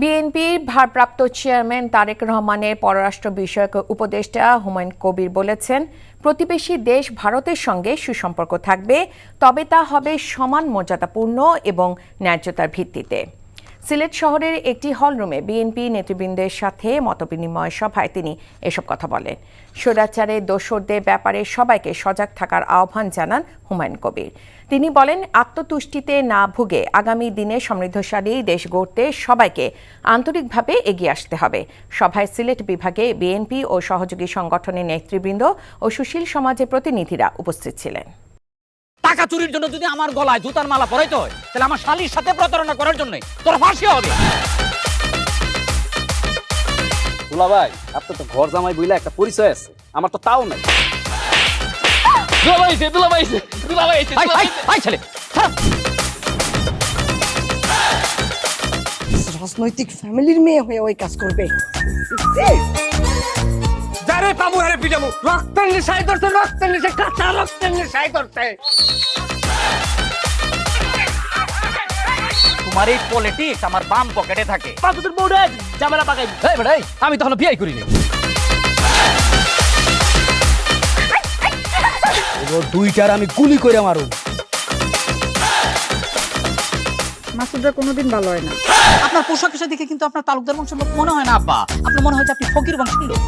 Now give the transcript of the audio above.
বিএনপির ভারপ্রাপ্ত চেয়ারম্যান তারেক রহমানের পররাষ্ট্র বিষয়ক উপদেষ্টা হুমায়ুন কবির বলেছেন, প্রতিবেশী দেশ ভারতের সঙ্গে সুসম্পর্ক থাকবে, তবে তা হবে সমান মর্যাদাপূর্ণ এবং ন্যায্যতার ভিত্তিতে। সিলেট শহরের একটি হলরুমে বিএনপি নেতৃবৃন্দের সাথে মতবিনিময় সভায় তিনি এসব কথা বলেন। স্বৈরাচারের দোসরদের ব্যাপারে সবাইকে সজাগ থাকার আহ্বান জানান হুমায়ুন কবির। তিনি বলেন, আত্মতুষ্টিতে না ভুগে আগামী দিনে সমৃদ্ধশালী দেশ গড়তে সবাইকে আন্তরিকভাবে এগিয়ে আসতে হবে। সভায় সিলেট বিভাগে বিএনপি ও সহযোগী সংগঠনের নেতৃবৃন্দ ও সুশীল সমাজের প্রতিনিধিরা উপস্থিত ছিলেন। টাকা চুরির জন্য যদি আমার গলায় জুতার মালা পরাইতে হয়, তাহলে আমার শালীর সাথে প্রতারণা করার জন্য তোর ফাঁসি হবে। দুলা ভাই, আপনার তো ঘর জামাই বইলা একটা পরিচয় আছে, আমার তো তাও নাই। রাজনৈতিক ফ্যামিলির মেয়ে হয়ে ওই কাজ করবে। যারে পাবো হারে পিটাবো, রক্তের নেশায় ধরতে, রক্তের নেশায়, কাঁচা রক্তের নেশায় ধরতে। তোমার এই পলিটিক্স আমার বাম পকেটে থাকে। তোর বউরে ঝামেলা পাকাই। এই বেটাই, আমি তখন বিয়ে করিনি। দুইটার আমি গুলি করে মারু। মাসুদরা কোনোদিন ভালো হয় না। আপনার পোশাক আশাক দেখে কিন্তু আপনার তালুকদার বংশের লোক মনে হয় না আব্বা, আপনার মনে হয় যে আপনি ফকির বংশের লোক।